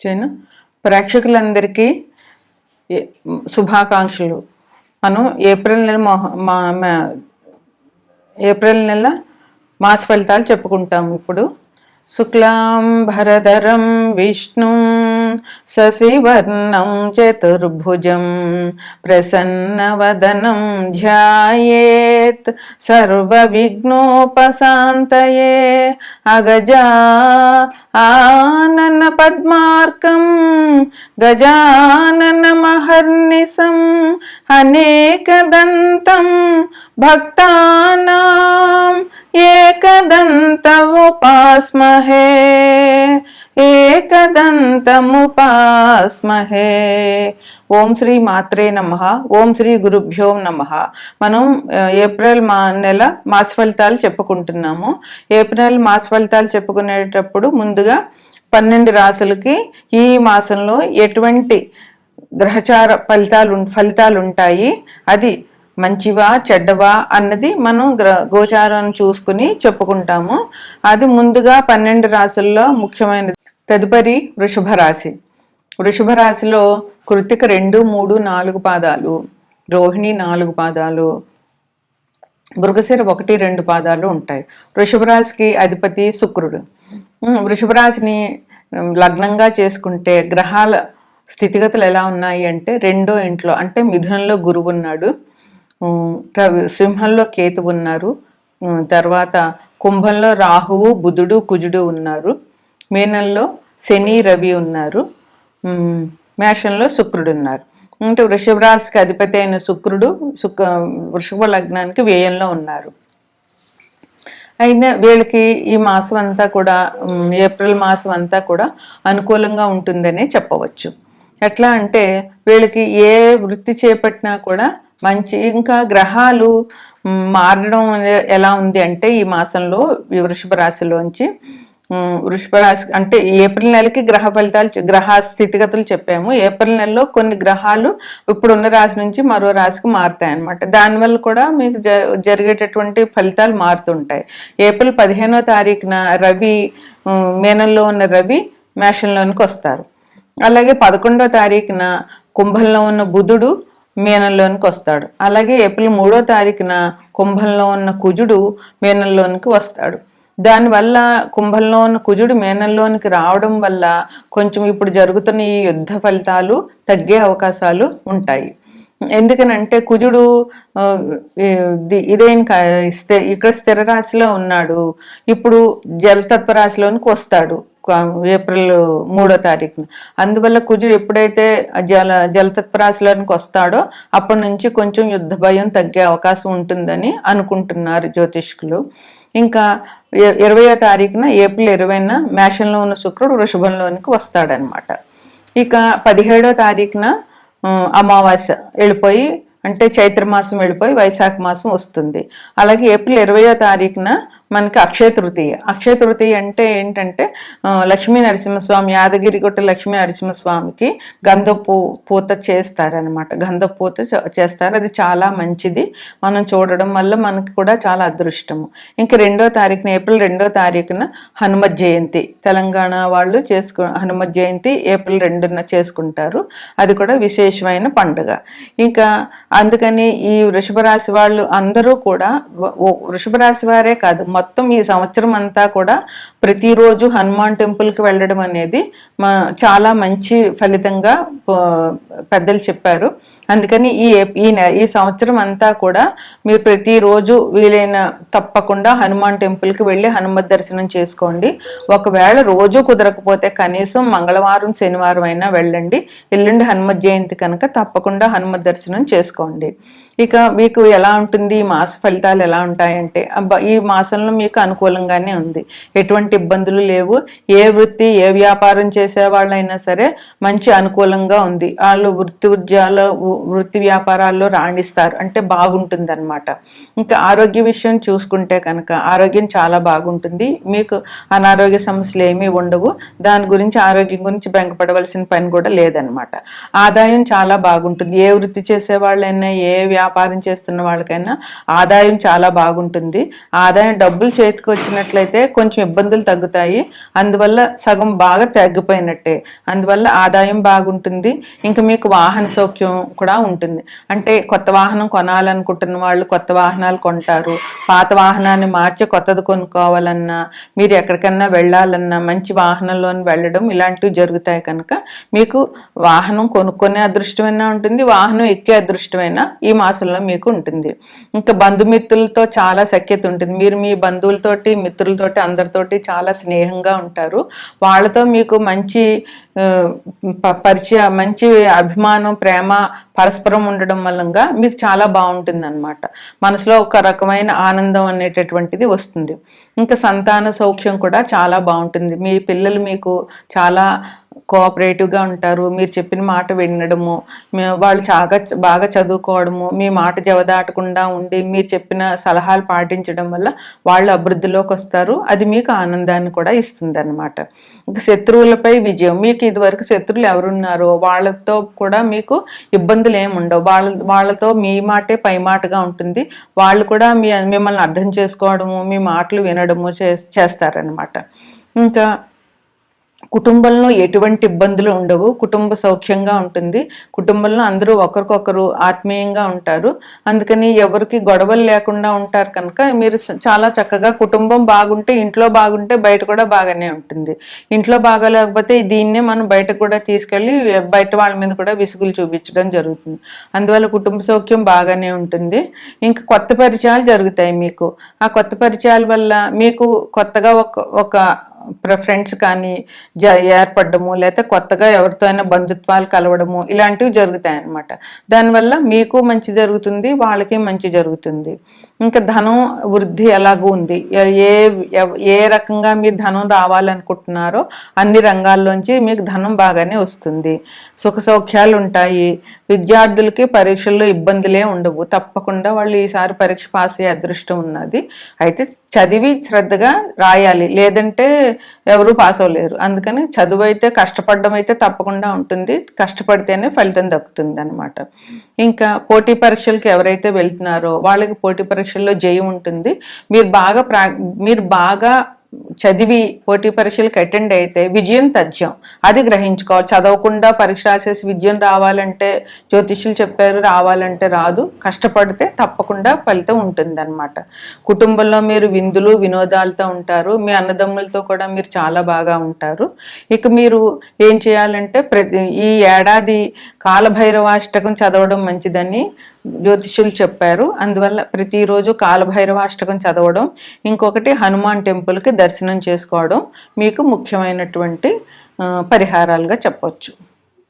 చేయను ప్రేక్షకులందరికీ శుభాకాంక్షలు. మనం ఏప్రిల్ నెల మాస ఫలితాలు చెప్పుకుంటాము. ఇప్పుడు శుక్లాం భరధరం విష్ణుం శశివర్ణం చతుర్భుజం ప్రసన్నవదనం ధ్యాయేత్ సర్వవిఘ్నోపశాంతయే అగజా ఆనన పద్మార్కం గజానన మహర్నిశం అనేకదంతం భక్తానాం ఏకదంతముపాస్మహే ఏకదంతముపాస్మహే. ఓం శ్రీ మాత్రే నమః. ఓం శ్రీ గురుభ్యో నమః. మనం ఏప్రిల్ నెల మాస ఫలితాలు చెప్పుకుంటున్నాము. ఏప్రిల్ మాస ఫలితాలు చెప్పుకునేటప్పుడు ముందుగా 12 రాసులకి ఈ మాసంలో ఎటువంటి గ్రహచార ఫలితాలు ఉంటాయి, అది మంచివా చెడ్డవా అన్నది మనం గోచారాన్ని చూసుకుని చెప్పుకుంటాము. అది ముందుగా 12 రాశుల్లో ముఖ్యమైనది. తదుపరి వృషభ రాశి. వృషభ రాశిలో కృత్తిక 2, 3, 4 పాదాలు, రోహిణి 4 పాదాలు, మృగశిర 1, 2 పాదాలు ఉంటాయి. వృషభ రాశికి అధిపతి శుక్రుడు. వృషభ రాశిని లగ్నంగా చేసుకుంటే గ్రహాల స్థితిగతులు ఎలా ఉన్నాయి అంటే, 2వ ఇంట్లో అంటే మిథునంలో గురువు ఉన్నాడు, సింహంలో కేతు ఉన్నారు, తర్వాత కుంభంలో రాహువు బుధుడు కుజుడు ఉన్నారు, మీనంలో శని రవి ఉన్నారు, మేషంలో శుక్రుడు ఉన్నారు. అంటే వృషభ రాశికి అధిపతి అయిన శుక్రుడు వృషభ లగ్నానికి వ్యయంలో ఉన్నారు. అయితే వీళ్ళకి ఈ మాసం అంతా కూడా, ఏప్రిల్ మాసం అంతా కూడా అనుకూలంగా ఉంటుందనే చెప్పవచ్చు. ఎట్లా అంటే వీళ్ళకి ఏ వృత్తి చేపట్టినా కూడా మంచి, ఇంకా గ్రహాలు మారడం ఎలా ఉంది అంటే ఈ మాసంలో వృషభ రాశిలోంచి వృషభ రాశి అంటే ఏప్రిల్ నెలకి గ్రహ స్థితిగతులు చెప్పాము. ఏప్రిల్ నెలలో కొన్ని గ్రహాలు ఇప్పుడున్న రాశి నుంచి మరో రాశికి మారుతాయి అన్నమాట. దానివల్ల కూడా మీకు జరిగేటటువంటి ఫలితాలు మారుతుంటాయి. ఏప్రిల్ 15వ తారీఖున రవి, మీనంలో ఉన్న రవి మేషంలోనికి వస్తారు. అలాగే 11వ తారీఖున కుంభంలో ఉన్న బుధుడు మీనంలోనికి వస్తాడు. అలాగే ఏప్రిల్ 3వ తారీఖున కుంభంలో ఉన్న కుజుడు మీనంలోనికి వస్తాడు. దానివల్ల కుంభంలో ఉన్న కుజుడు మీనంలోనికి రావడం వల్ల కొంచెం ఇప్పుడు జరుగుతున్న ఈ యుద్ధ ఫలితాలు తగ్గే అవకాశాలు ఉంటాయి. ఎందుకనంటే కుజుడు ఇక్కడ స్థిర రాశిలో ఉన్నాడు, ఇప్పుడు జలతత్వ రాశిలోనికి వస్తాడు ఏప్రిల్ 3వ తారీఖున. అందువల్ల కుజుడు ఎప్పుడైతే జలతత్వ రాశిలోనికి వస్తాడో అప్పటి నుంచి కొంచెం యుద్ధ భయం తగ్గే అవకాశం ఉంటుందని అనుకుంటున్నారు జ్యోతిష్కులు. ఇంకా 20వ తారీఖున ఏప్రిల్ 20న మేషంలో ఉన్న శుక్రుడు వృషభంలోనికి వస్తాడనమాట. ఇక 17వ తారీఖున అమావాస్య వెళ్ళిపోయి, అంటే చైత్రమాసం వెళ్ళిపోయి వైశాఖ మాసం వస్తుంది. అలాగే ఏప్రిల్ 20వ తారీఖున మనకి అక్షయ తృతీయ. అక్షయ తృతీయ అంటే ఏంటంటే లక్ష్మీ నరసింహస్వామి, యాదగిరిగుట్ట లక్ష్మీ నరసింహస్వామికి గంధపు పూత చేస్తారనమాట. గంధపు పూత చేస్తారు, అది చాలా మంచిది. మనం చూడడం వల్ల మనకి కూడా చాలా అదృష్టము. ఇంకా 2వ తారీఖున ఏప్రిల్ 2వ తారీఖున హనుమత్ జయంతి, తెలంగాణ వాళ్ళు హనుమత్ జయంతి ఏప్రిల్ 2న చేసుకుంటారు. అది కూడా విశేషమైన పండుగ. ఇంకా అందుకని ఈ వృషభ రాశి వాళ్ళు అందరూ కూడా, వృషభ రాశి వారే కాదు, మొత్తం ఈ సంవత్సరం అంతా కూడా ప్రతిరోజు హనుమాన్ టెంపుల్కి వెళ్ళడం అనేది చాలా మంచి ఫలితంగా పెద్దలు చెప్పారు. అందుకని ఈ సంవత్సరం అంతా కూడా మీరు ప్రతిరోజు వీలైన తప్పకుండా హనుమాన్ టెంపుల్కి వెళ్ళి హనుమత్ దర్శనం చేసుకోండి. ఒకవేళ రోజు కుదరకపోతే కనీసం మంగళవారం శనివారం అయినా వెళ్ళండి. ఎల్లుండి హనుమత్ జయంతి కనుక తప్పకుండా హనుమత్ దర్శనం చేసుకోండి. ఇక మీకు ఎలా ఉంటుంది, ఈ మాస ఫలితాలు ఎలా ఉంటాయంటే, ఈ మాసంలో మీకు అనుకూలంగానే ఉంది, ఎటువంటి ఇబ్బందులు లేవు. ఏ వృత్తి ఏ వ్యాపారం చేసే వాళ్ళైనా సరే మంచి అనుకూలంగా ఉంది. వాళ్ళు వాళ్ళు వృత్తి వ్యాపారాల్లో రాణిస్తారు, అంటే బాగుంటుంది అనమాట. ఇంకా ఆరోగ్య విషయం చూసుకుంటే కనుక ఆరోగ్యం చాలా బాగుంటుంది, మీకు అనారోగ్య సమస్యలు ఏమీ ఉండవు. దాని గురించి ఆరోగ్యం గురించి బెంగపడవలసిన పని కూడా లేదనమాట. ఆదాయం చాలా బాగుంటుంది. ఏ వృత్తి చేసే వాళ్ళైనా ఏ వ్యాపారం చేస్తున్న వాళ్ళకైనా ఆదాయం చాలా బాగుంటుంది. ఆదాయం డబ్బులు చేతికి వచ్చినట్లయితే కొంచెం ఇబ్బందులు తగ్గుతాయి, అందువల్ల సగం బాగా తగ్గిపోయినట్టే. అందువల్ల ఆదాయం బాగుంటుంది. ఇంకా మీకు వాహన సౌఖ్యం కూడా ఉంటుంది, అంటే కొత్త వాహనం కొనాలనుకుంటున్న వాళ్ళు కొత్త వాహనాలు కొంటారు. పాత వాహనాన్ని మార్చి కొత్తది కొనుక్కోవాలన్నా, మీరు ఎక్కడికన్నా వెళ్ళాలన్నా మంచి వాహనంలో వెళ్ళడం ఇలాంటివి జరుగుతాయి. కనుక మీకు వాహనం కొనుక్కునే అదృష్టమైనా ఉంటుంది, వాహనం ఎక్కే అదృష్టమైనా ఈ మాసంలో మీకు ఉంటుంది. ఇంకా బంధుమిత్రులతో చాలా సఖ్యత ఉంటుంది. మీరు మీ బంధువులతోటి మిత్రులతోటి అందరితోటి చాలా స్నేహంగా ఉంటారు. వాళ్ళతో మీకు మంచి పరిచయం, మంచి అభిమానం, ప్రేమ పరస్పరం ఉండడం వల్ల మీకు చాలా బాగుంటుంది అనమాట. మనసులో ఒక రకమైన ఆనందం అనేటటువంటిది వస్తుంది. ఇంకా సంతాన సౌఖ్యం కూడా చాలా బాగుంటుంది. మీ పిల్లలు మీకు చాలా కోఆపరేటివ్గా ఉంటారు. మీరు చెప్పిన మాట వినడము, వాళ్ళు బాగా చదువుకోవడము, మీ మాట జవదాటకుండా ఉండి మీరు చెప్పిన సలహాలు పాటించడం వల్ల వాళ్ళు అభివృద్ధిలోకి వస్తారు. అది మీకు ఆనందాన్ని కూడా ఇస్తుంది అనమాట. ఇంకా శత్రువులపై విజయం. మీకు ఇదివరకు శత్రువులు ఎవరున్నారో వాళ్ళతో కూడా మీకు ఇబ్బందులు ఏమి ఉండవు. వాళ్ళతో మీ మాటే పై మాటగా ఉంటుంది. వాళ్ళు కూడా మిమ్మల్ని అర్థం చేసుకోవడము, మీ మాటలు వినడము చేస్తారనమాట. ఇంకా కుటుంబంలో ఎటువంటి ఇబ్బందులు ఉండవు, కుటుంబ సౌఖ్యంగా ఉంటుంది. కుటుంబంలో అందరూ ఒకరికొకరు ఆత్మీయంగా ఉంటారు. అందుకని ఎవరికి గొడవలు లేకుండా ఉంటారు. కనుక మీరు చాలా చక్కగా కుటుంబం బాగుంటే, ఇంట్లో బాగుంటే బయట కూడా బాగానే ఉంటుంది. ఇంట్లో బాగాలేకపోతే దీన్నే మనం బయటకు కూడా తీసుకెళ్ళి బయట వాళ్ళ మీద కూడా విసుగులు చూపించడం జరుగుతుంది. అందువల్ల కుటుంబ సౌఖ్యం బాగానే ఉంటుంది. ఇంకా కొత్త పరిచయాలు జరుగుతాయి మీకు. ఆ కొత్త పరిచయాల వల్ల మీకు కొత్తగా ఒక ఫ్రెండ్స్ కానీ ఏర్పడము, లేకపోతే కొత్తగా ఎవరితో అయినా బంధుత్వాలు కలవడము ఇలాంటివి జరుగుతాయి అన్నమాట. దానివల్ల మీకు మంచి జరుగుతుంది, వాళ్ళకి మంచి జరుగుతుంది. ఇంకా ధనం వృద్ధి ఎలాగూ ఉంది. ఏ రకంగా మీరు ధనం రావాలనుకుంటున్నారో అన్ని రంగాల్లోంచి మీకు ధనం బాగానే వస్తుంది. సుఖ సౌఖ్యాలు ఉంటాయి. విద్యార్థులకి పరీక్షల్లో ఇబ్బందులే ఉండవు. తప్పకుండా వాళ్ళు ఈసారి పరీక్ష పాస్ అయ్యే అదృష్టం ఉన్నది. అయితే చదివి శ్రద్ధగా రాయాలి, లేదంటే ఎవరు పాస్ అవ్వలేరు. అందుకని చదువు అయితే కష్టపడడం అయితే తప్పకుండా ఉంటుంది. కష్టపడితేనే ఫలితం దక్కుతుంది అనమాట. ఇంకా పోటీ పరీక్షలకు ఎవరైతే వెళ్తున్నారో వాళ్ళకి పోటీ పరీక్షల్లో జయం ఉంటుంది. మీరు బాగా చదివి పోటీ పరీక్షలకు అటెండ్ అయితే విజయం తథ్యం, అది గ్రహించుకోవాలి. చదవకుండా పరీక్ష రాసేసి విజయం రావాలంటే జ్యోతిష్యులు చెప్పారు రావాలంటే రాదు. కష్టపడితే తప్పకుండా ఫలితం ఉంటుంది అనమాట. కుటుంబంలో మీరు విందులు వినోదాలతో ఉంటారు. మీ అన్నదమ్ములతో కూడా మీరు చాలా బాగా ఉంటారు. ఇక మీరు ఏం చేయాలంటే ఈ ఏడాది కాలభైరవాష్టకం చదవడం మంచిదని జ్యోతిష్యులు చెప్పారు. అందువల్ల ప్రతిరోజు కాలభైరవాష్టకం చదవడం, ఇంకొకటి హనుమాన్ టెంపుల్కి దర్శనం చేసుకోవడం మీకు ముఖ్యమైనటువంటి పరిహారాలుగా చెప్పవచ్చు.